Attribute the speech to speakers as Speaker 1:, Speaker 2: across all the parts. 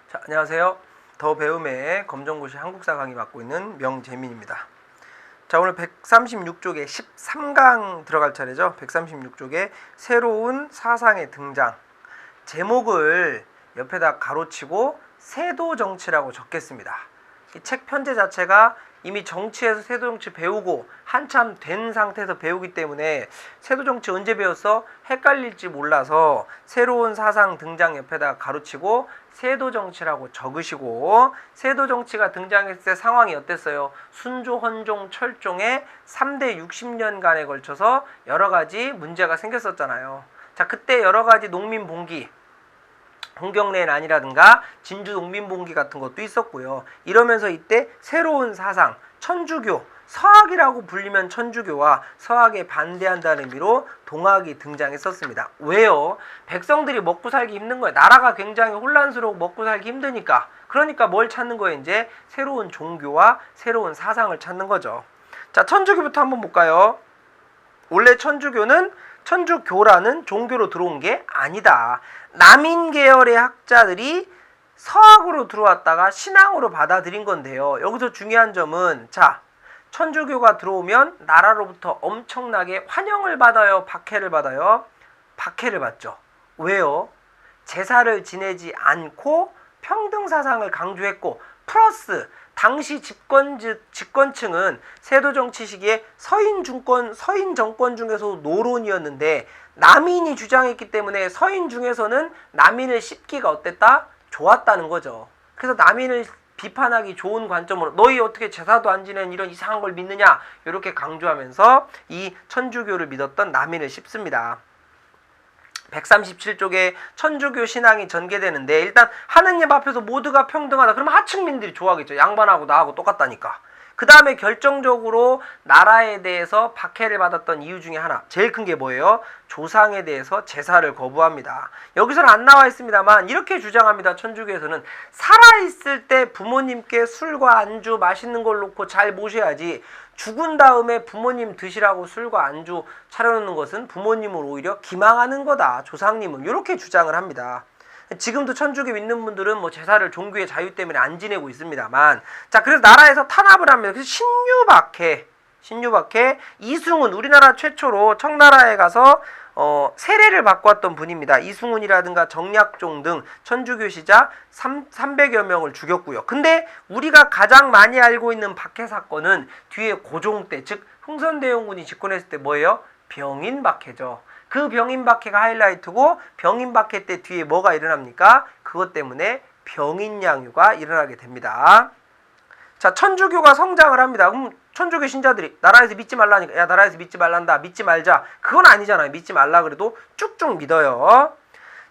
Speaker 1: 자, 안녕하세요. 더 배움의 검정고시 한국사 강의 맡고 있는 명재민입니다. 자, 오늘 136쪽에 13강 들어갈 차례죠. 136쪽에 새로운 사상의 등장. 제목을 옆에다 가로치고 세도정치라고 적겠습니다. 이 책 편제 자체가 이미 정치에서 세도정치 배우고 한참 된 상태에서 배우기 때문에 세도정치 언제 배웠어? 헷갈릴지 몰라서 새로운 사상 등장 옆에다 가로치고 세도정치라고 적으시고, 세도정치가 등장했을 때 상황이 어땠어요? 순조, 헌종, 철종의 3대 60년간에 걸쳐서 여러 가지 문제가 생겼었잖아요. 자, 그때 여러 가지 농민봉기, 홍경래난이라든가 진주 농민봉기 같은 것도 있었고요. 이러면서 이때 새로운 사상, 천주교, 서학이라고 불리면 천주교와 서학에 반대한다는 의미로 동학이 등장했었습니다. 왜요? 백성들이 먹고 살기 힘든 거예요. 나라가 굉장히 혼란스러워 먹고 살기 힘드니까. 그러니까 뭘 찾는 거예요? 이제 새로운 종교와 새로운 사상을 찾는 거죠. 자, 천주교부터 한번 볼까요? 원래 천주교라는 종교로 들어온 게 아니다. 남인 계열의 학자들이 서학으로 들어왔다가 신앙으로 받아들인 건데요. 여기서 중요한 점은, 자, 천주교가 들어오면 나라로부터 엄청나게 환영을 받아요, 박해를 받아요? 박해를 받죠. 왜요? 제사를 지내지 않고 평등사상을 강조했고, 플러스 당시 집권층은 세도정치 시기에 서인 정권 중에서 노론이었는데 남인이 주장했기 때문에 서인 중에서는 남인을 씹기가 어땠다? 좋았다는 거죠. 그래서 남인을 비판하기 좋은 관점으로 너희 어떻게 제사도 안 지내는 이런 이상한 걸 믿느냐, 이렇게 강조하면서 이 천주교를 믿었던 남인을 씹습니다. 137쪽에 천주교 신앙이 전개되는데, 일단 하느님 앞에서 모두가 평등하다. 그러면 하층민들이 좋아하겠죠. 양반하고 나하고 똑같다니까. 그 다음에 결정적으로 나라에 대해서 박해를 받았던 이유 중에 하나, 제일 큰 게 뭐예요? 조상에 대해서 제사를 거부합니다. 여기서는 안 나와 있습니다만 이렇게 주장합니다. 천주교에서는 살아있을 때 부모님께 술과 안주 맛있는 걸 놓고 잘 모셔야지, 죽은 다음에 부모님 드시라고 술과 안주 차려놓는 것은 부모님을 오히려 기망하는 거다, 조상님은. 이렇게 주장을 합니다. 지금도 천주교 믿는 분들은 뭐 제사를 종교의 자유 때문에 안 지내고 있습니다만, 자, 그래서 나라에서 탄압을 합니다. 그래서 신유박해 이승훈, 우리나라 최초로 청나라에 가서 세례를 받고 왔던 분입니다. 이승훈이라든가 정약종 등 천주교시자 300여 명을 죽였고요. 근데 우리가 가장 많이 알고 있는 박해 사건은 뒤에 고종 때, 즉 흥선대원군이 집권했을 때 뭐예요? 병인박해죠. 그 병인박해가 하이라이트고, 병인박해 때 뒤에 뭐가 일어납니까? 그것 때문에 병인양요가 일어나게 됩니다. 자, 천주교가 성장을 합니다. 그럼 천주교 신자들이 나라에서 믿지 말라니까, 야, 나라에서 믿지 말란다, 믿지 말자, 그건 아니잖아요. 믿지 말라 그래도 쭉쭉 믿어요.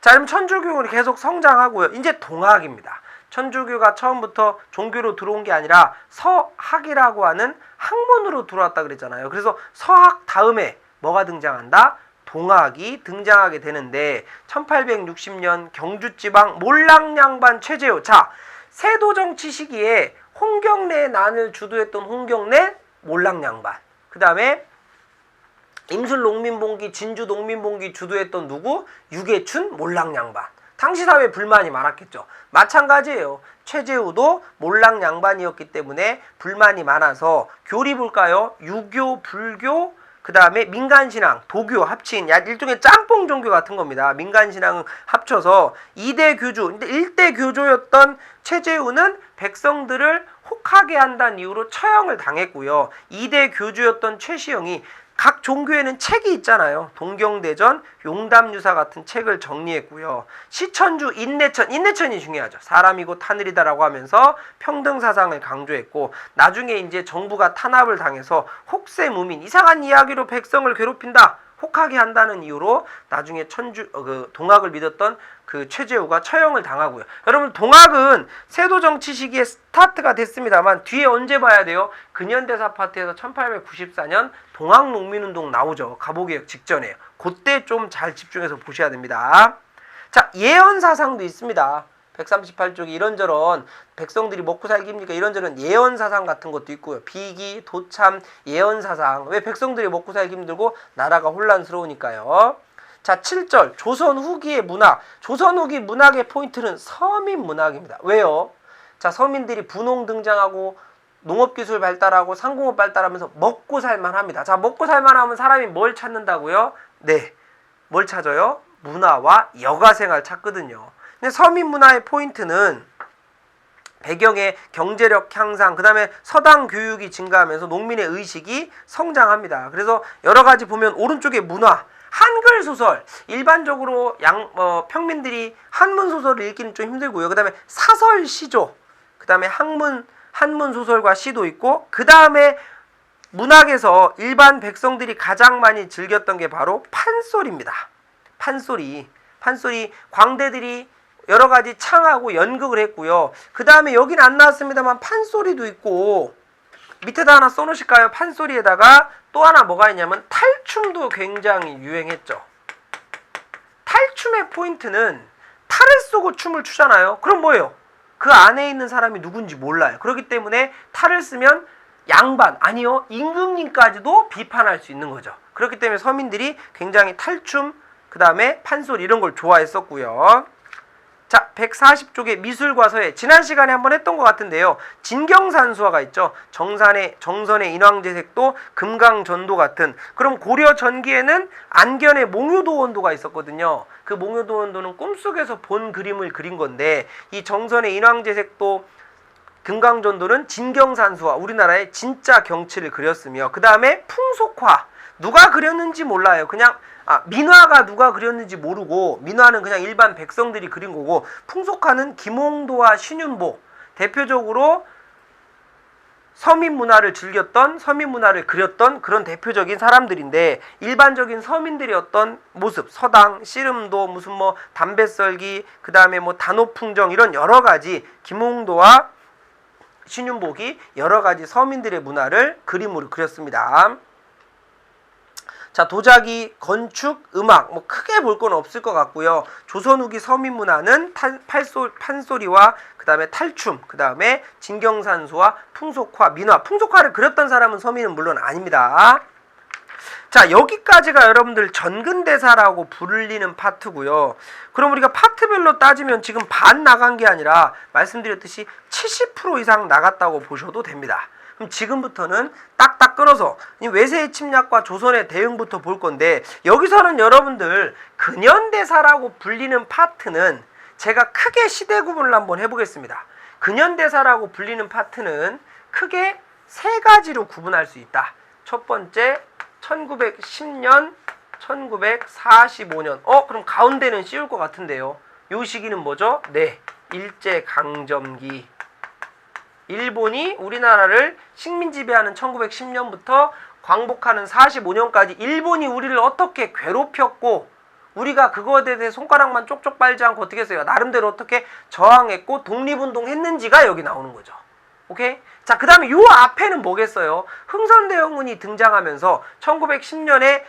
Speaker 1: 자, 그럼 천주교는 계속 성장하고요. 이제 동학입니다. 천주교가 처음부터 종교로 들어온 게 아니라 서학이라고 하는 학문으로 들어왔다 그랬잖아요. 그래서 서학 다음에 뭐가 등장한다? 동학이 등장하게 되는데, 1860년 경주지방 몰락양반 최재우. 자, 세도정치 시기에 홍경래난을 주도했던 홍경래, 몰락양반. 그 다음에 임술 농민봉기, 진주 농민봉기 주도했던 누구? 유계춘, 몰락양반. 당시 사회에 불만이 많았겠죠. 마찬가지예요. 최재우도 몰락양반이었기 때문에 불만이 많아서 교리 볼까요? 유교, 불교, 그 다음에 민간신앙, 도교 합친 일종의 짬뽕 종교 같은 겁니다. 민간신앙을 합쳐서 2대 교주, 근데 1대 교조였던 최재우는 백성들을 혹하게 한다는 이유로 처형을 당했고요. 2대 교주였던 최시영이 각 종교에는 책이 있잖아요. 동경대전, 용담유사 같은 책을 정리했고요. 시천주, 인내천이 중요하죠. 사람이고 하늘이다라고 하면서 평등사상을 강조했고, 나중에 이제 정부가 탄압을 당해서 혹세무민, 이상한 이야기로 백성을 괴롭힌다, 혹하게 한다는 이유로 나중에 동학을 믿었던 그 최재우가 처형을 당하고요. 여러분, 동학은 세도정치 시기에 스타트가 됐습니다만 뒤에 언제 봐야 돼요? 근현대사 파트에서 1894년 동학농민운동 나오죠. 갑오개혁 직전에요. 그때 좀 잘 집중해서 보셔야 됩니다. 자, 예언사상도 있습니다. 138쪽에 이런저런 백성들이 먹고 살기 힘드니까 이런저런 예언사상 같은 것도 있고요. 비기, 도참, 예언사상. 왜 백성들이 먹고 살기 힘들고 나라가 혼란스러우니까요. 자, 7절 조선 후기의 문학. 조선 후기 문학의 포인트는 서민 문학입니다. 왜요? 자, 서민들이 분홍 등장하고 농업기술 발달하고 상공업 발달하면서 먹고 살만합니다. 자, 먹고 살만하면 사람이 뭘 찾는다고요? 네, 뭘 찾아요? 문화와 여가생활 찾거든요. 근데 서민 문화의 포인트는 배경의 경제력 향상, 그 다음에 서당 교육이 증가하면서 농민의 의식이 성장합니다. 그래서 여러 가지 보면 오른쪽에 문화, 한글 소설, 일반적으로 평민들이 한문 소설을 읽기는 좀 힘들고요. 그 다음에 사설 시조, 그 다음에 한문 소설과 시도 있고, 그 다음에 문학에서 일반 백성들이 가장 많이 즐겼던 게 바로 판소리입니다. 판소리 광대들이 여러 가지 창하고 연극을 했고요. 그 다음에 여기는 안 나왔습니다만 판소리도 있고, 밑에다 하나 써놓으실까요? 판소리에다가 또 하나 뭐가 있냐면 탈춤도 굉장히 유행했죠. 탈춤의 포인트는 탈을 쏘고 춤을 추잖아요. 그럼 뭐예요? 그 안에 있는 사람이 누군지 몰라요. 그렇기 때문에 탈을 쓰면 양반, 아니요, 임금님까지도 비판할 수 있는 거죠. 그렇기 때문에 서민들이 굉장히 탈춤, 그 다음에 판소리 이런 걸 좋아했었고요. 자, 140쪽에 미술과 서예. 지난 시간에 한번 했던 것 같은데요. 진경산수화가 있죠. 정선의 인왕제색도, 금강전도 같은. 그럼 고려 전기에는 안견의 몽유도원도가 있었거든요. 그 몽유도원도는 꿈속에서 본 그림을 그린 건데, 이 정선의 인왕제색도, 금강전도는 진경산수화, 우리나라의 진짜 경치를 그렸으며, 그 다음에 풍속화. 누가 그렸는지 몰라요. 그냥 민화가 누가 그렸는지 모르고, 민화는 그냥 일반 백성들이 그린 거고, 풍속화는 김홍도와 신윤복, 대표적으로 서민 문화를 즐겼던, 서민 문화를 그렸던 그런 대표적인 사람들인데, 일반적인 서민들의 어떤 모습, 서당, 씨름도, 무슨 뭐 담배 썰기, 그 다음에 뭐 단오풍정, 이런 여러 가지 김홍도와 신윤복이 여러 가지 서민들의 문화를 그림으로 그렸습니다. 자, 도자기, 건축, 음악, 뭐 크게 볼 건 없을 것 같고요. 조선 후기 서민 문화는 판소리와 그 다음에 탈춤, 그 다음에 진경산수와 풍속화, 민화. 풍속화를 그렸던 사람은 서민은 물론 아닙니다. 자, 여기까지가 여러분들 전근대사라고 불리는 파트고요. 그럼 우리가 파트별로 따지면 지금 반 나간 게 아니라 말씀드렸듯이 70% 이상 나갔다고 보셔도 됩니다. 그럼 지금부터는 딱딱 끊어서 외세의 침략과 조선의 대응부터 볼 건데, 여기서는 여러분들 근현대사라고 불리는 파트는 제가 크게 시대 구분을 한번 해보겠습니다. 근현대사라고 불리는 파트는 크게 세 가지로 구분할 수 있다. 첫 번째, 1910년, 1945년. 그럼 가운데는 씌울 것 같은데요. 요 시기는 뭐죠? 네, 일제강점기. 일본이 우리나라를 식민 지배하는 1910년부터 광복하는 45년까지 일본이 우리를 어떻게 괴롭혔고, 우리가 그거에 대해 손가락만 쪽쪽 빨지 않고 어떻게 했어요? 나름대로 어떻게 저항했고 독립운동 했는지가 여기 나오는 거죠. 오케이? 자, 그 다음에 요 앞에는 뭐겠어요? 흥선대원군이 등장하면서 1910년에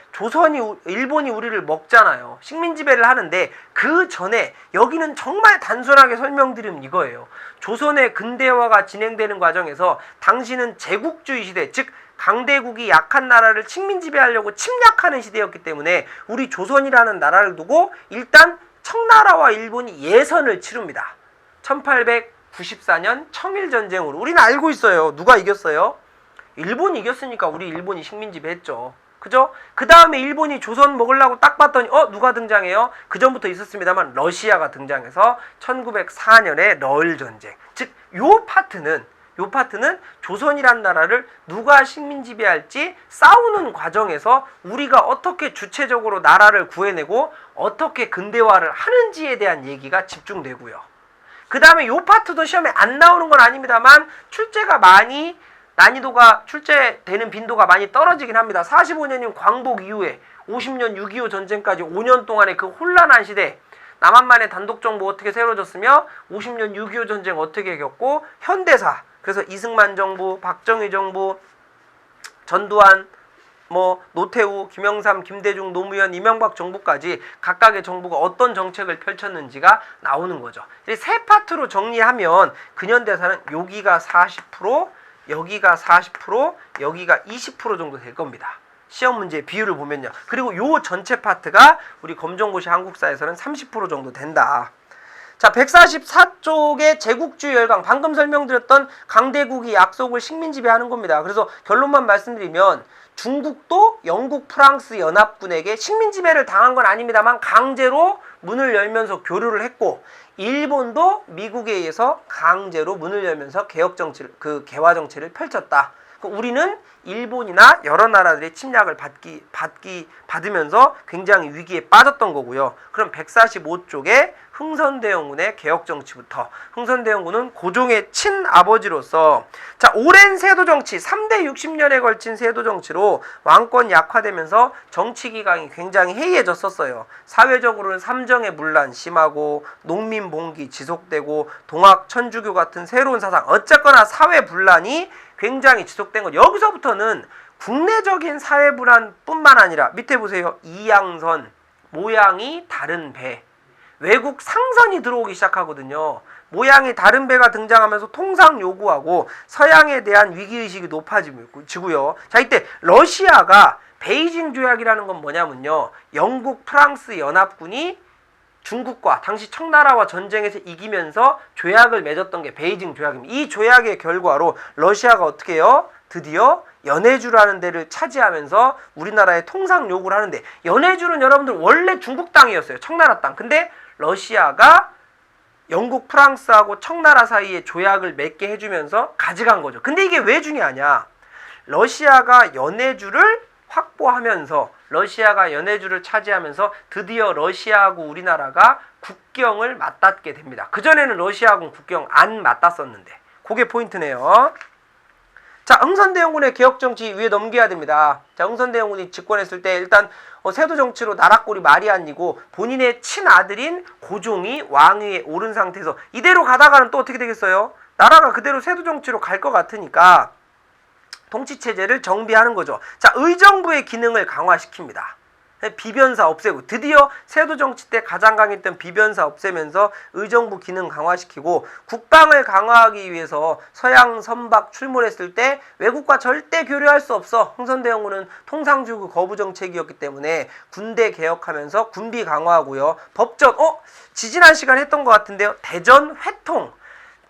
Speaker 1: 일본이 우리를 먹잖아요. 식민지배를 하는데, 그 전에 여기는 정말 단순하게 설명드리면 이거예요. 조선의 근대화가 진행되는 과정에서 당시는 제국주의 시대, 즉 강대국이 약한 나라를 식민지배하려고 침략하는 시대였기 때문에 우리 조선이라는 나라를 두고 일단 청나라와 일본이 예선을 치릅니다. 1894년 청일전쟁으로. 우리는 알고 있어요. 누가 이겼어요? 일본이 이겼으니까 우리 일본이 식민지배했죠. 그죠? 그 다음에 일본이 조선 먹으려고 딱 봤더니 누가 등장해요? 그 전부터 있었습니다만 러시아가 등장해서 1904년에 러일전쟁. 즉 요 파트는 조선이란 나라를 누가 식민지배할지 싸우는 과정에서 우리가 어떻게 주체적으로 나라를 구해내고 어떻게 근대화를 하는지에 대한 얘기가 집중되고요. 그 다음에 요 파트도 시험에 안 나오는 건 아닙니다만 출제가 많이 출제되는 빈도가 많이 떨어지긴 합니다. 45년이면 광복 이후에 50년 6.25 전쟁까지 5년 동안의 그 혼란한 시대, 남한만의 단독정부 어떻게 세워졌으며 50년 6.25 전쟁 어떻게 겪고, 현대사, 그래서 이승만 정부, 박정희 정부, 전두환, 노태우, 김영삼, 김대중, 노무현, 이명박 정부까지 각각의 정부가 어떤 정책을 펼쳤는지가 나오는 거죠. 세 파트로 정리하면 근현대사는 여기가 40%, 여기가 40%, 여기가 20% 정도 될 겁니다. 시험 문제 비율을 보면요. 그리고 요 전체 파트가 우리 검정고시 한국사에서는 30% 정도 된다. 자, 144쪽의 제국주의 열강, 방금 설명드렸던 강대국이 약속을 식민지배하는 겁니다. 그래서 결론만 말씀드리면 중국도 영국, 프랑스 연합군에게 식민지배를 당한 건 아닙니다만 강제로 문을 열면서 교류를 했고, 일본도 미국에 의해서 강제로 문을 열면서 개화 정치를 펼쳤다. 우리는 일본이나 여러 나라들의 침략을 받으면서 굉장히 위기에 빠졌던 거고요. 그럼 145쪽에 흥선대원군의 개혁정치부터. 흥선대원군은 고종의 친아버지로서 자, 오랜 세도정치 3대 60년에 걸친 세도정치로 왕권 약화되면서 정치기강이 굉장히 해이해졌었어요. 사회적으로는 삼정의 문란 심하고 농민봉기 지속되고 동학천주교 같은 새로운 사상, 어쨌거나 사회분란이 굉장히 지속된 것. 여기서부터는 국내적인 사회불안뿐만 아니라 밑에 보세요. 이양선, 모양이 다른 배, 외국 상선이 들어오기 시작하거든요. 모양이 다른 배가 등장하면서 통상 요구하고 서양에 대한 위기의식이 높아지고요. 자, 이때 러시아가 베이징 조약이라는 건 뭐냐면요. 영국, 프랑스 연합군이 중국과 당시 청나라와 전쟁에서 이기면서 조약을 맺었던 게 베이징 조약입니다. 이 조약의 결과로 러시아가 어떻게 해요? 드디어 연해주라는 데를 차지하면서 우리나라에 통상 요구를 하는데, 연해주는 여러분들 원래 중국 땅이었어요. 청나라 땅. 근데 러시아가 영국, 프랑스하고 청나라 사이에 조약을 맺게 해주면서 가져간 거죠. 근데 이게 왜 중요하냐? 러시아가 연해주를 확보하면서, 러시아가 연해주를 차지하면서 드디어 러시아하고 우리나라가 국경을 맞닿게 됩니다. 그전에는 러시아하고는 국경 안 맞닿았었는데, 그게 포인트네요. 자, 흥선대원군의 개혁정치 위에 넘겨야 됩니다. 자, 흥선대원군이 집권했을 때 일단 세도정치로 나라꼴이 말이 아니고 본인의 친아들인 고종이 왕위에 오른 상태에서 이대로 가다가는 또 어떻게 되겠어요? 나라가 그대로 세도정치로 갈 것 같으니까 통치체제를 정비하는 거죠. 자, 의정부의 기능을 강화시킵니다. 비변사 없애고, 드디어 세도정치 때 가장 강했던 비변사 없애면서 의정부 기능 강화시키고, 국방을 강화하기 위해서 서양 선박 출몰했을 때 외국과 절대 교류할 수 없어. 흥선대원군은 통상주구 거부 정책이었기 때문에 군대 개혁하면서 군비 강화하고요. 법전, 지지난 시간에 했던 것 같은데요. 대전 회통,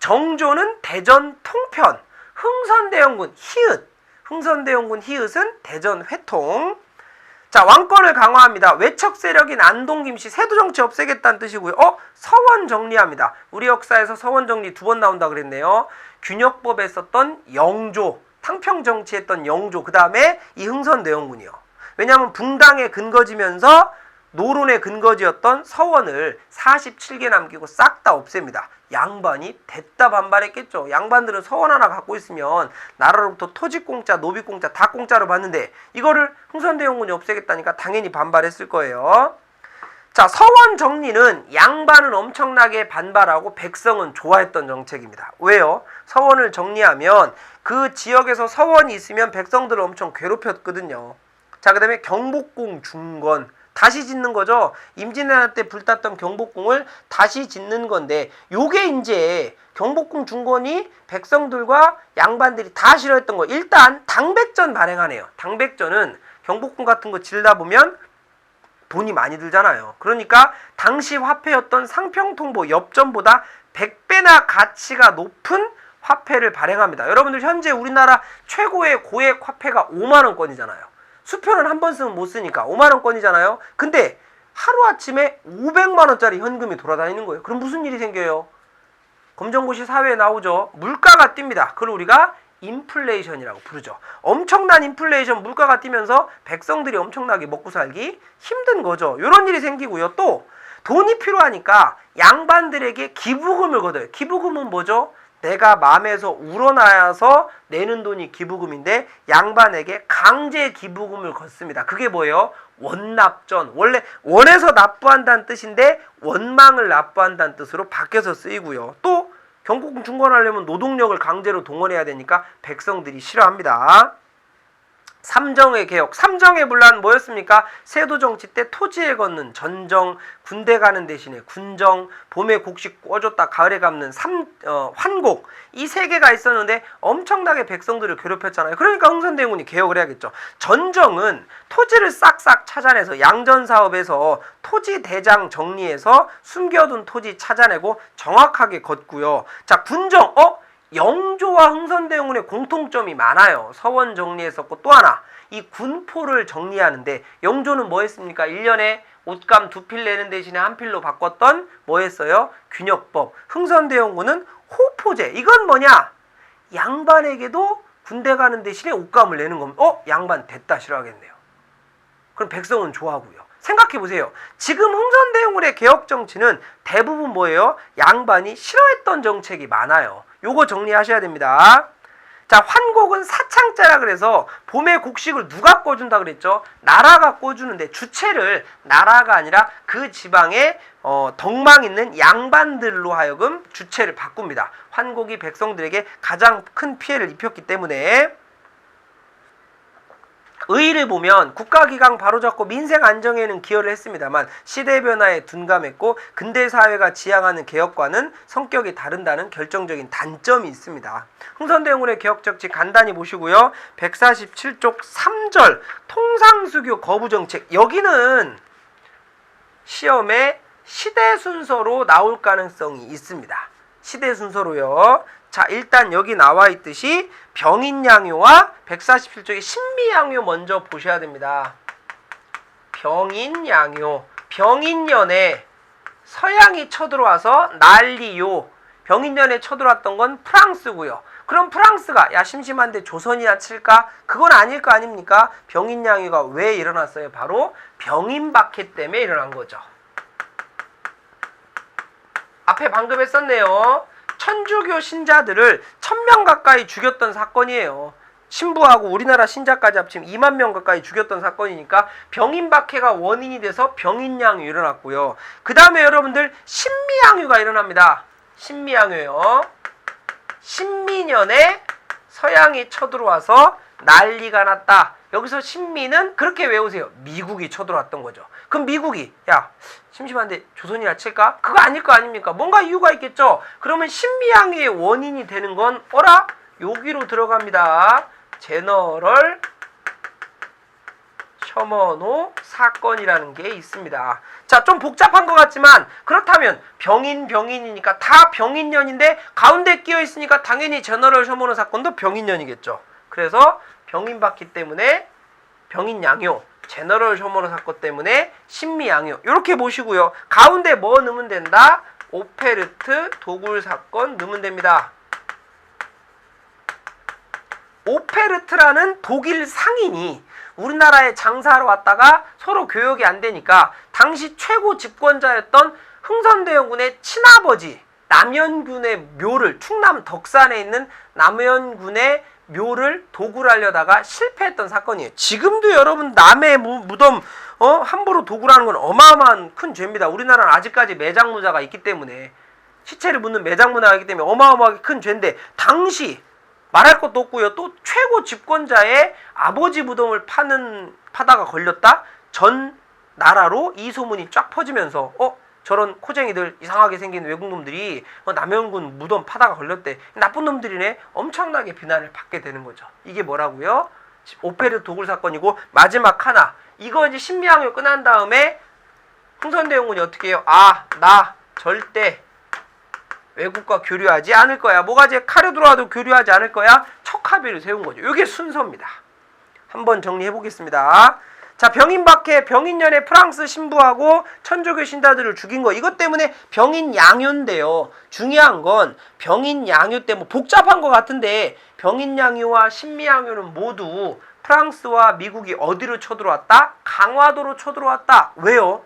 Speaker 1: 정조는 대전 통편, 흥선대원군 히읗, 흥선대원군 히읗은 대전 회통. 자, 왕권을 강화합니다. 외척 세력인 안동, 김씨, 세도정치 없애겠다는 뜻이고요. 서원 정리합니다. 우리 역사에서 서원 정리 2번 나온다 그랬네요. 균역법에 썼던 영조, 탕평정치 했던 영조, 그 다음에 이 흥선대원군이요. 왜냐하면 붕당에 근거지면서 노론의 근거지였던 서원을 47개 남기고 싹 다 없앱니다. 양반이 됐다 반발했겠죠. 양반들은 서원 하나 갖고 있으면 나라로부터 토지 공짜, 노비 공짜 다 공짜로 받는데 이거를 흥선대원군이 없애겠다니까 당연히 반발했을 거예요. 자, 서원 정리는 양반은 엄청나게 반발하고 백성은 좋아했던 정책입니다. 왜요? 서원을 정리하면 그 지역에서 서원이 있으면 백성들을 엄청 괴롭혔거든요. 자, 그 다음에 경복궁 중건, 다시 짓는 거죠. 임진왜란 때 불탔던 경복궁을 다시 짓는 건데, 요게 이제 경복궁 중건이 백성들과 양반들이 다 싫어했던 거. 일단 당백전 발행하네요. 당백전은 경복궁 같은 거 지르다 보면 돈이 많이 들잖아요. 그러니까 당시 화폐였던 상평통보 엽전보다 100배나 가치가 높은 화폐를 발행합니다. 여러분들 현재 우리나라 최고의 고액 화폐가 5만원권이잖아요. 수표는 한 번 쓰면 못 쓰니까 5만원권이잖아요. 근데 하루아침에 500만원짜리 현금이 돌아다니는 거예요. 그럼 무슨 일이 생겨요? 검정고시 사회에 나오죠. 물가가 뜁니다. 그걸 우리가 인플레이션이라고 부르죠. 엄청난 인플레이션, 물가가 뛰면서 백성들이 엄청나게 먹고 살기 힘든 거죠. 이런 일이 생기고요. 또 돈이 필요하니까 양반들에게 기부금을 걷어요. 기부금은 뭐죠? 내가 마음에서 우러나서 내는 돈이 기부금인데 양반에게 강제 기부금을 걷습니다. 그게 뭐예요? 원납전. 원래 원에서 납부한다는 뜻인데 원망을 납부한다는 뜻으로 바뀌어서 쓰이고요. 또 경복궁 중건하려면 노동력을 강제로 동원해야 되니까 백성들이 싫어합니다. 삼정의 개혁. 삼정의 분란 뭐였습니까? 세도정치 때 토지에 걷는 전정, 군대 가는 대신에 군정, 봄에 곡식 꿔줬다 가을에 갚는 환곡. 이 세 개가 있었는데 엄청나게 백성들을 괴롭혔잖아요. 그러니까 흥선대원군이 개혁을 해야겠죠. 전정은 토지를 싹싹 찾아내서 양전사업에서 토지 대장 정리해서 숨겨둔 토지 찾아내고 정확하게 걷고요. 자, 군정. 영조와 흥선대원군의 공통점이 많아요. 서원 정리했었고, 또 하나 이 군포를 정리하는데 영조는 뭐 했습니까? 1년에 옷감 2필 내는 대신에 1필로 바꿨던 뭐 했어요? 균역법. 흥선대원군은 호포제. 이건 뭐냐? 양반에게도 군대 가는 대신에 옷감을 내는 겁니다. 양반 됐다 싫어하겠네요. 그럼 백성은 좋아하고요. 생각해보세요. 지금 흥선대원군의 개혁정치는 대부분 뭐예요? 양반이 싫어했던 정책이 많아요. 요거 정리하셔야 됩니다. 자, 환곡은 사창자라 그래서 봄에 곡식을 누가 꿔준다 그랬죠? 나라가 꿔주는데 주체를 나라가 아니라 그 지방에 덕망 있는 양반들로 하여금 주체를 바꿉니다. 환곡이 백성들에게 가장 큰 피해를 입혔기 때문에. 의의를 보면 국가기강 바로잡고 민생 안정에는 기여를 했습니다만 시대 변화에 둔감했고 근대사회가 지향하는 개혁과는 성격이 다른다는 결정적인 단점이 있습니다. 흥선대원군의 개혁정치 간단히 보시고요. 147쪽 3절 통상수교 거부정책. 여기는 시험에 시대 순서로 나올 가능성이 있습니다. 시대 순서로요. 자, 일단 여기 나와 있듯이 병인양요와 147쪽의 신미양요 먼저 보셔야 됩니다. 병인양요. 병인년에 서양이 쳐들어와서 난리요. 병인년에 쳐들어왔던 건 프랑스고요. 그럼 프랑스가 야 심심한데 조선이나 칠까? 그건 아닐 거 아닙니까? 병인양요가 왜 일어났어요? 바로 병인박해 때문에 일어난 거죠. 앞에 방금 했었네요. 천주교 신자들을 1000명 가까이 죽였던 사건이에요. 신부하고 우리나라 신자까지 합치면 2만 명 가까이 죽였던 사건이니까 병인박해가 원인이 돼서 병인양유 일어났고요. 그 다음에 여러분들 신미양유가 일어납니다. 신미양유요. 신미년에 서양이 쳐들어와서 난리가 났다. 여기서 신미는 그렇게 외우세요. 미국이 쳐들어왔던 거죠. 그럼 미국이 야 심심한데 조선이나 칠까? 그거 아닐 거 아닙니까? 뭔가 이유가 있겠죠. 그러면 신미양유의 원인이 되는 건 여기로 들어갑니다. 제너럴 셔먼호 사건이라는 게 있습니다. 자, 좀 복잡한 것 같지만 그렇다면 병인이니까 다 병인년인데 가운데 끼어 있으니까 당연히 제너럴 셔먼호 사건도 병인년이겠죠. 그래서 병인받기 때문에 병인양요, 제너럴 셔먼호 사건 때문에 신미양요. 이렇게 보시고요. 가운데 뭐 넣으면 된다? 오페르트 도굴 사건 넣으면 됩니다. 오페르트라는 독일 상인이 우리나라에 장사하러 왔다가 서로 교역이 안 되니까 당시 최고 집권자였던 흥선대원군의 친아버지 남연군의 묘를, 충남 덕산에 있는 남연군의 묘를 도굴하려다가 실패했던 사건이에요. 지금도 여러분 남의 무덤 함부로 도굴하는 건 어마어마한 큰 죄입니다. 우리나라는 아직까지 매장문화가 있기 때문에, 시체를 묻는 매장문화가 있기 때문에 어마어마하게 큰 죄인데, 당시 말할 것도 없고요. 또 최고 집권자의 아버지 무덤을 파다가 걸렸다? 전 나라로 이 소문이 쫙 퍼지면서 저런 코쟁이들, 이상하게 생긴 외국놈들이 남영군 무덤 파다가 걸렸대. 나쁜 놈들이네. 엄청나게 비난을 받게 되는 거죠. 이게 뭐라고요? 오페르 도굴 사건이고, 마지막 하나. 이거 이제 신미양요 끝난 다음에 흥선대원군이 어떻게 해요? 나 절대 외국과 교류하지 않을 거야. 뭐가지 칼에 들어와도 교류하지 않을 거야. 척합의를 세운 거죠. 이게 순서입니다. 한번 정리해 보겠습니다. 자, 병인박해, 병인년에 프랑스 신부하고 천주교 신자들을 죽인 거, 이것 때문에 병인양요인데요. 중요한 건 병인양요 때 복잡한 것 같은데, 병인양요와 신미양요는 모두 프랑스와 미국이 어디로 쳐들어왔다? 강화도로 쳐들어왔다. 왜요?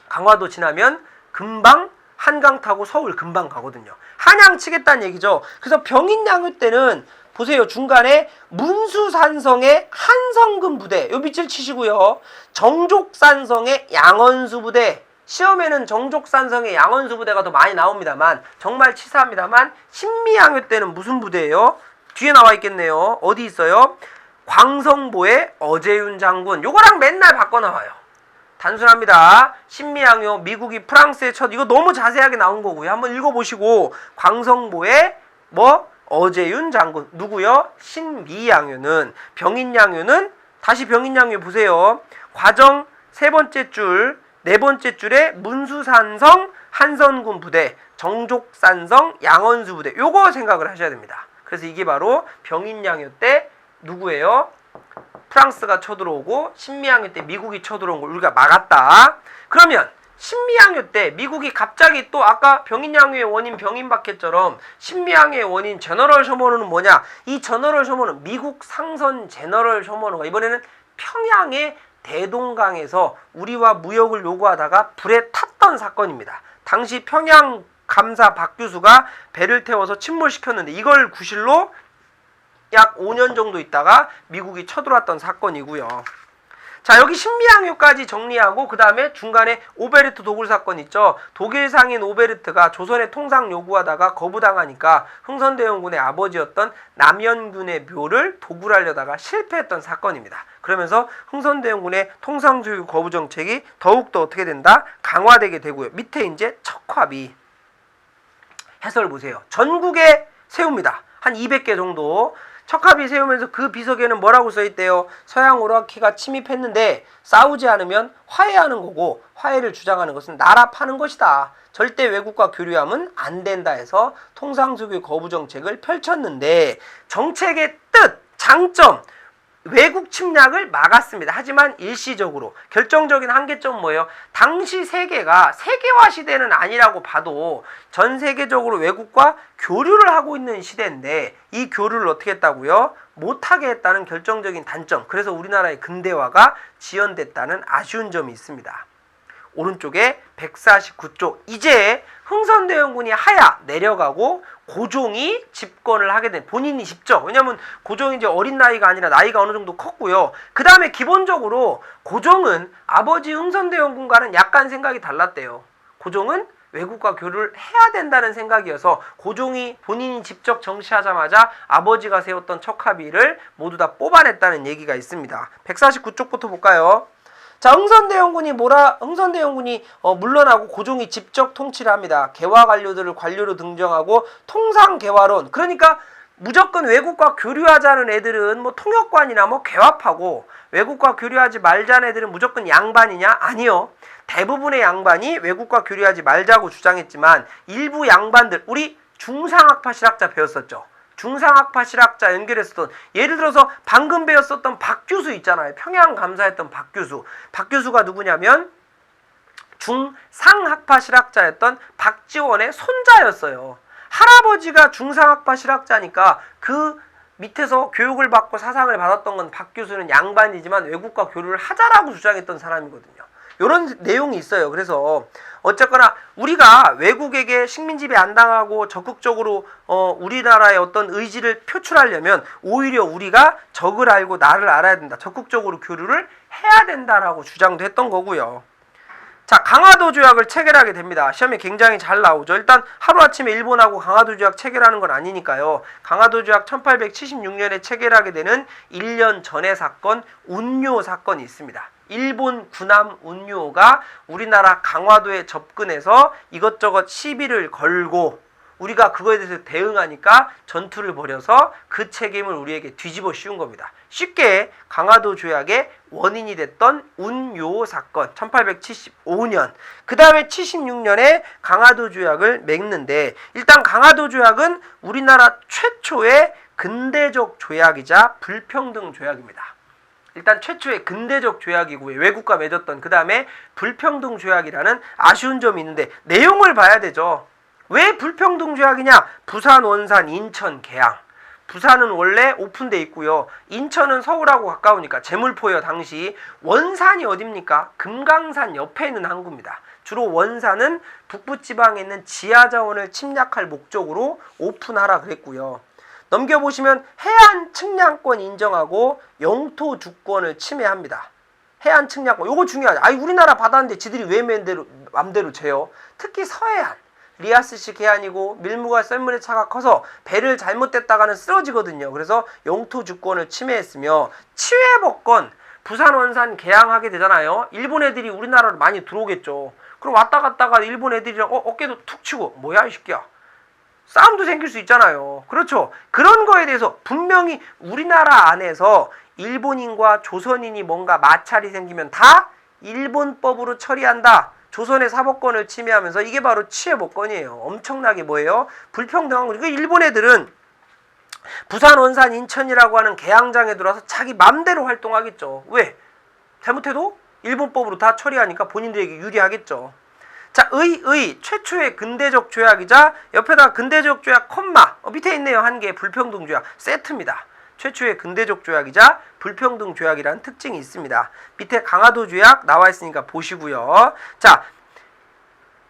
Speaker 1: 강화도 지나면 금방 한강 타고 서울 금방 가거든요. 한양 치겠다는 얘기죠. 그래서 병인양요 때는 보세요. 중간에 문수산성의 한성근 부대, 요 밑줄 치시고요. 정족산성의 양원수 부대, 시험에는 정족산성의 양원수 부대가 더 많이 나옵니다만, 정말 치사합니다만 신미양요 때는 무슨 부대예요? 뒤에 나와 있겠네요. 어디 있어요? 광성보의 어제윤 장군. 요거랑 맨날 바꿔 나와요. 단순합니다. 신미양요, 미국이 프랑스에 이거 너무 자세하게 나온 거고요. 한번 읽어보시고, 광성보의 어제윤 장군. 누구요? 신미양요는, 병인양요는, 다시 병인양요 보세요. 과정 세 번째 줄, 네 번째 줄에 문수산성 한선군 부대, 정족산성 양원수 부대. 요거 생각을 하셔야 됩니다. 그래서 이게 바로 병인양요 때 누구예요? 프랑스가 쳐들어오고 신미양요 때 미국이 쳐들어온 걸 우리가 막았다. 그러면 신미양요 때 미국이 갑자기 또 아까 병인양요의 원인 병인박해처럼 신미양요의 원인 제너럴 셔머너는 뭐냐? 이 제너럴 셔머너, 미국 상선 제너럴 셔머너가 이번에는 평양의 대동강에서 우리와 무역을 요구하다가 불에 탔던 사건입니다. 당시 평양 감사 박규수가 배를 태워서 침몰시켰는데 이걸 구실로 약 5년 정도 있다가 미국이 쳐들어왔던 사건이고요. 자, 여기 신미양요까지 정리하고 그 다음에 중간에 오베르트 도굴 사건 있죠. 독일 상인 오베르트가 조선의 통상 요구하다가 거부당하니까 흥선대원군의 아버지였던 남연군의 묘를 도굴하려다가 실패했던 사건입니다. 그러면서 흥선대원군의 통상조유 거부 정책이 더욱더 어떻게 된다? 강화되게 되고요. 밑에 이제 척화비 해설 보세요. 전국에 세웁니다. 한 200개 정도. 척화비 세우면서 그 비석에는 뭐라고 써있대요? 서양 오라키가 침입했는데 싸우지 않으면 화해하는 거고 화해를 주장하는 것은 나라 파는 것이다. 절대 외국과 교류하면 안 된다 해서 통상수교 거부 정책을 펼쳤는데 정책의 뜻, 장점, 외국 침략을 막았습니다. 하지만 일시적으로. 결정적인 한계점은 뭐예요? 당시 세계가 세계화 시대는 아니라고 봐도 전 세계적으로 외국과 교류를 하고 있는 시대인데 이 교류를 어떻게 했다고요? 못하게 했다는 결정적인 단점. 그래서 우리나라의 근대화가 지연됐다는 아쉬운 점이 있습니다. 오른쪽에 149쪽. 이제 흥선대원군이 하야 내려가고 고종이 집권을 하게 된, 본인이 직접. 왜냐면 고종이 이제 어린 나이가 아니라 나이가 어느 정도 컸고요. 그 다음에 기본적으로 고종은 아버지 흥선대원군과는 약간 생각이 달랐대요. 고종은 외국과 교류를 해야 된다는 생각이어서 고종이 본인이 직접 정치하자마자 아버지가 세웠던 척화비를 모두 다 뽑아냈다는 얘기가 있습니다. 149쪽부터 볼까요? 자, 흥선대원군이 물러나고 고종이 직접 통치를 합니다. 개화 관료들을 관료로 등정하고 통상개화론. 그러니까 무조건 외국과 교류하자는 애들은 통역관이나 개화파고 외국과 교류하지 말자는 애들은 무조건 양반이냐? 아니요. 대부분의 양반이 외국과 교류하지 말자고 주장했지만 일부 양반들, 우리 중상학파 실학자 배웠었죠. 중상학파 실학자 연결했었던, 예를 들어서 방금 배웠었던 박규수 있잖아요. 평양 감사했던 박규수. 박규수가 누구냐면 중상학파 실학자였던 박지원의 손자였어요. 할아버지가 중상학파 실학자니까 그 밑에서 교육을 받고 사상을 받았던 건 박규수는 양반이지만 외국과 교류를 하자라고 주장했던 사람이거든요. 이런 내용이 있어요. 그래서 어쨌거나 우리가 외국에게 식민지배 안 당하고 적극적으로 우리나라의 어떤 의지를 표출하려면 오히려 우리가 적을 알고 나를 알아야 된다. 적극적으로 교류를 해야 된다라고 주장도 했던 거고요. 자, 강화도 조약을 체결하게 됩니다. 시험에 굉장히 잘 나오죠. 일단 하루아침에 일본하고 강화도 조약 체결하는 건 아니니까요. 강화도 조약 1876년에 체결하게 되는 1년 전의 사건, 운요 사건이 있습니다. 일본 군함 운요가 우리나라 강화도에 접근해서 이것저것 시비를 걸고 우리가 그거에 대해서 대응하니까 전투를 벌여서 그 책임을 우리에게 뒤집어 씌운 겁니다. 쉽게 강화도 조약의 원인이 됐던 운요 사건 1875년, 그 다음에 76년에 강화도 조약을 맺는데, 일단 강화도 조약은 우리나라 최초의 근대적 조약이자 불평등 조약입니다. 일단 최초의 근대적 조약이고요. 외국과 맺었던, 그 다음에 불평등 조약이라는 아쉬운 점이 있는데 내용을 봐야 되죠. 왜 불평등 조약이냐? 부산, 원산, 인천, 계양. 부산은 원래 오픈돼 있고요. 인천은 서울하고 가까우니까 제물포예요. 당시 원산이 어딥니까? 금강산 옆에 있는 항구입니다. 주로 원산은 북부지방에 있는 지하자원을 침략할 목적으로 오픈하라 그랬고요. 넘겨보시면 해안 측량권 인정하고 영토 주권을 침해합니다. 해안 측량권, 요거 중요하죠. 우리나라 받았는데 지들이 왜 맘대로 재요? 특히 서해안. 리아스식 해안이고 밀무가 썰물의 차가 커서 배를 잘못됐다가는 쓰러지거든요. 그래서 영토 주권을 침해했으며 치외법권 부산 원산 개항하게 되잖아요. 일본 애들이 우리나라로 많이 들어오겠죠. 그럼 왔다 갔다가 일본 애들이랑 어깨도 툭 치고 뭐야 이 새끼야. 싸움도 생길 수 있잖아요. 그렇죠. 그런 거에 대해서 분명히 우리나라 안에서 일본인과 조선인이 뭔가 마찰이 생기면 다 일본법으로 처리한다. 조선의 사법권을 침해하면서 이게 바로 치해법권이에요. 엄청나게 뭐예요? 불평등한 거죠. 일본 애들은 부산, 원산, 인천이라고 하는 개항장에 들어와서 자기 맘대로 활동하겠죠. 왜? 잘못해도 일본법으로 다 처리하니까 본인들에게 유리하겠죠. 자, 최초의 근대적 조약이자 옆에다가 근대적 조약 콤마 밑에 있네요. 한 개 불평등 조약 세트입니다. 최초의 근대적 조약이자 불평등 조약이라는 특징이 있습니다. 밑에 강화도 조약 나와 있으니까 보시고요. 자,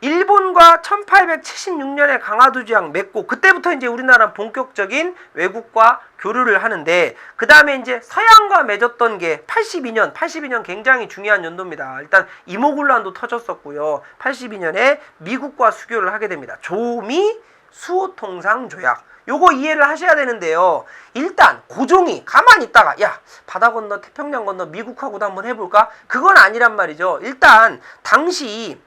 Speaker 1: 일본과 1876년에 강화도 조약 맺고 그때부터 이제 우리나라는 본격적인 외국과 교류를 하는데 그 다음에 이제 서양과 맺었던 게 82년 굉장히 중요한 연도입니다. 일단 이모군란도 터졌었고요. 82년에 미국과 수교를 하게 됩니다. 조미 수호통상 조약. 요거 이해를 하셔야 되는데요. 일단 고종이 가만히 있다가 야 바다 건너 태평양 건너 미국하고도 한번 해볼까? 그건 아니란 말이죠. 일단 당시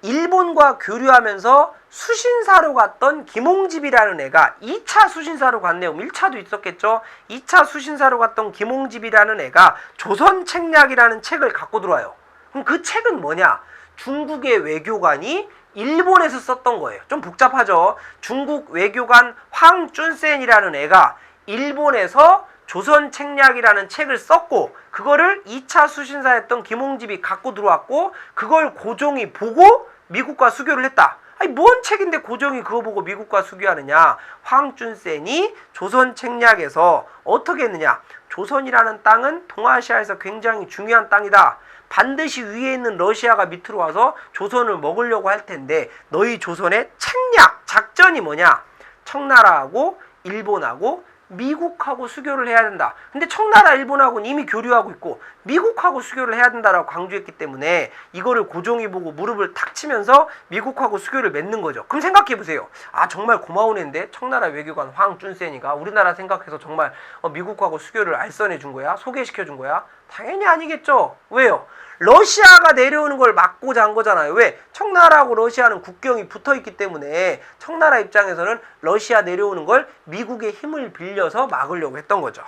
Speaker 1: 일본과 교류하면서 수신사로 갔던 김홍집이라는 애가 2차 수신사로 갔네요. 1차도 있었겠죠. 2차 수신사로 갔던 김홍집이라는 애가 조선책략이라는 책을 갖고 들어와요. 그럼 그 책은 뭐냐? 중국의 외교관이 일본에서 썼던 거예요. 좀 복잡하죠. 중국 외교관 황준센이라는 애가 일본에서 조선책략이라는 책을 썼고 그거를 2차 수신사였던 김홍집이 갖고 들어왔고 그걸 고종이 보고 미국과 수교를 했다. 아니 뭔 책인데 고종이 그거 보고 미국과 수교하느냐. 황준센이 조선책략에서 어떻게 했느냐. 조선이라는 땅은 동아시아에서 굉장히 중요한 땅이다. 반드시 위에 있는 러시아가 밑으로 와서 조선을 먹으려고 할 텐데 너희 조선의 책략, 작전이 뭐냐. 청나라하고 일본하고 미국하고 수교를 해야 된다. 근데 청나라 일본하고는 이미 교류하고 있고 미국하고 수교를 해야 된다라고 강조했기 때문에 이거를 고종이 보고 무릎을 탁 치면서 미국하고 수교를 맺는 거죠. 그럼 생각해보세요. 아 정말 고마운 애인데 청나라 외교관 황준센이가 우리나라 생각해서 정말 미국하고 수교를 알선해 준 거야? 소개시켜 준 거야? 당연히 아니겠죠. 왜요? 러시아가 내려오는 걸 막고자 한 거잖아요. 왜? 청나라하고 러시아는 국경이 붙어있기 때문에 청나라 입장에서는 러시아 내려오는 걸 미국의 힘을 빌려서 막으려고 했던 거죠.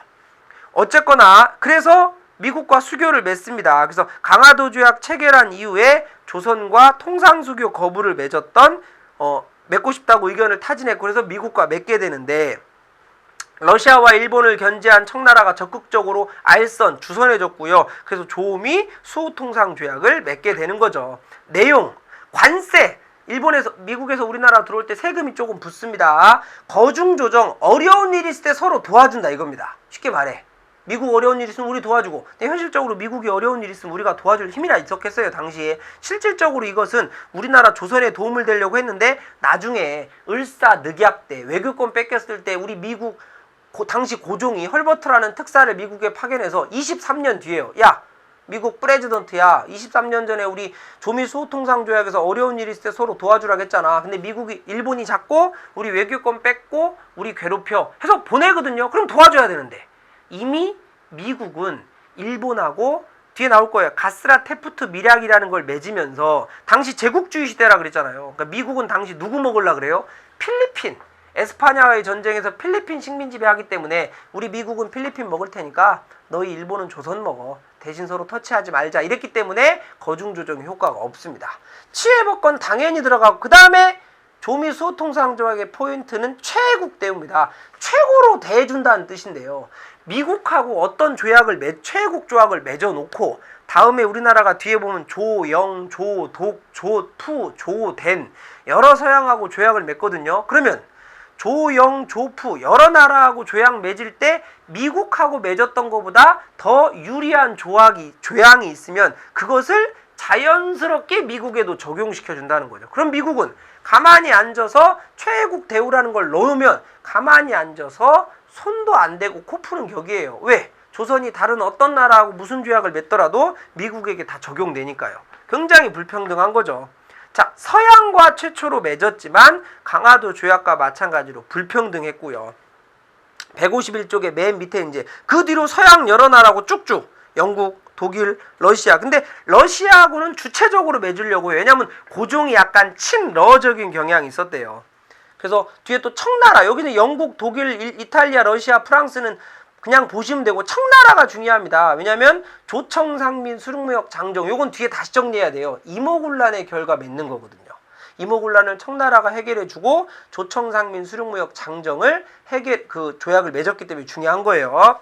Speaker 1: 어쨌거나 그래서 미국과 수교를 맺습니다. 그래서 강화도 조약 체결한 이후에 조선과 통상수교 거부를 맺었던 맺고 싶다고 의견을 타진했고 그래서 미국과 맺게 되는데 러시아와 일본을 견제한 청나라가 적극적으로 알선, 주선해줬고요. 그래서 조미 수호통상 조약을 맺게 되는 거죠. 내용, 관세. 일본에서 미국에서 우리나라 들어올 때 세금이 조금 붙습니다. 거중 조정, 어려운 일 있을 때 서로 도와준다 이겁니다. 쉽게 말해. 미국 어려운 일 있으면 우리 도와주고 근데 현실적으로 미국이 어려운 일 있으면 우리가 도와줄 힘이나 있었겠어요 당시에. 실질적으로 이것은 우리나라 조선에 도움을 되려고 했는데 나중에 을사늑약 때 외교권 뺏겼을 때 우리 미국 당시 고종이 헐버트라는 특사를 미국에 파견해서 23년 뒤에요. 야 미국 프레지던트야 23년 전에 우리 조미 수호통상 조약에서 어려운 일이 있을 때 서로 도와주라고 했잖아. 근데 미국이 일본이 잡고 우리 외교권 뺏고 우리 괴롭혀 해서 보내거든요. 그럼 도와줘야 되는데 이미 미국은 일본하고 뒤에 나올 거예요. 가스라 테프트 밀약이라는 걸 맺으면서 당시 제국주의 시대라 그랬잖아요. 그러니까 미국은 당시 누구 먹으려고 그래요? 필리핀. 에스파냐와의 전쟁에서 필리핀 식민지배 하기 때문에 우리 미국은 필리핀 먹을 테니까 너희 일본은 조선 먹어. 대신 서로 터치하지 말자. 이랬기 때문에 거중조정의 효과가 없습니다. 치해법권 당연히 들어가고 그 다음에 조미 수호통상 조약의 포인트는 최국 대우입니다. 최고로 대해준다는 뜻인데요. 미국하고 어떤 최국 조약을 맺어놓고 다음에 우리나라가 뒤에 보면 조영, 조독, 조푸, 조댄 여러 서양하고 조약을 맺거든요. 그러면 조영, 조푸 여러 나라하고 조약 맺을 때 미국하고 맺었던 것보다 더 유리한 조약이 있으면 그것을 자연스럽게 미국에도 적용시켜준다는 거죠. 그럼 미국은 가만히 앉아서 최국 대우라는 걸 넣으면 가만히 앉아서 손도 안 대고 코 푸는 격이에요. 왜? 조선이 다른 어떤 나라하고 무슨 조약을 맺더라도 미국에게 다 적용되니까요. 굉장히 불평등한 거죠. 자, 서양과 최초로 맺었지만 강화도 조약과 마찬가지로 불평등했고요. 151쪽에 맨 밑에 이제 그 뒤로 서양 여러 나라하고 쭉쭉 영국, 독일, 러시아. 근데 러시아하고는 주체적으로 맺으려고 해요. 왜냐면 고종이 약간 친러적인 경향이 있었대요. 그래서 뒤에 또 청나라, 여기는 영국, 독일, 이탈리아, 러시아, 프랑스는 그냥 보시면 되고 청나라가 중요합니다. 왜냐면 조청상민 수륙무역 장정, 요건 뒤에 다시 정리해야 돼요. 이모군란의 결과 맺는 거거든요. 이모군란을 청나라가 해결해주고 조청상민 수륙무역 장정을 그 조약을 맺었기 때문에 중요한 거예요.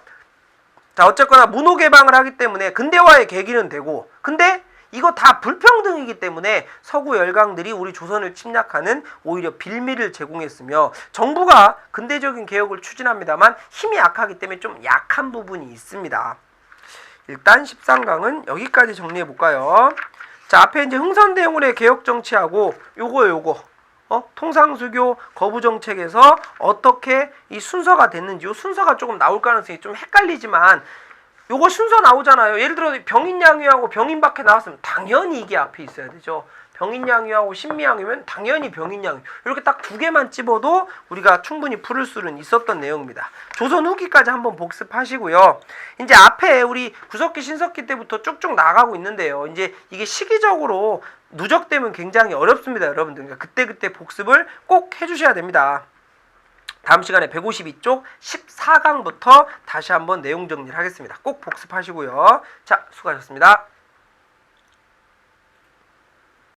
Speaker 1: 자, 어쨌거나 문호 개방을 하기 때문에 근대화의 계기는 되고, 근데 이거 다 불평등이기 때문에 서구 열강들이 우리 조선을 침략하는 오히려 빌미를 제공했으며, 정부가 근대적인 개혁을 추진합니다만 힘이 약하기 때문에 좀 약한 부분이 있습니다. 일단 13강은 여기까지 정리해 볼까요? 자, 앞에 이제 흥선대원군의 개혁 정치하고 요거 통상수교 거부 정책에서 어떻게 이 순서가 됐는지, 요 순서가 조금 나올 가능성이 좀 헷갈리지만 요거 순서 나오잖아요. 예를 들어 병인양위하고 병인박해 나왔으면 당연히 이게 앞에 있어야 되죠. 병인양위하고 신미양위면 당연히 병인양위. 이렇게 딱 두 개만 찝어도 우리가 충분히 풀을 수는 있었던 내용입니다. 조선 후기까지 한번 복습하시고요. 이제 앞에 우리 구석기 신석기 때부터 쭉쭉 나가고 있는데요. 이제 이게 시기적으로 누적되면 굉장히 어렵습니다, 여러분들. 그러니까 그때그때 복습을 꼭 해주셔야 됩니다. 다음 시간에 152쪽 14강부터 다시 한번 내용 정리를 하겠습니다. 꼭 복습하시고요. 자, 수고하셨습니다.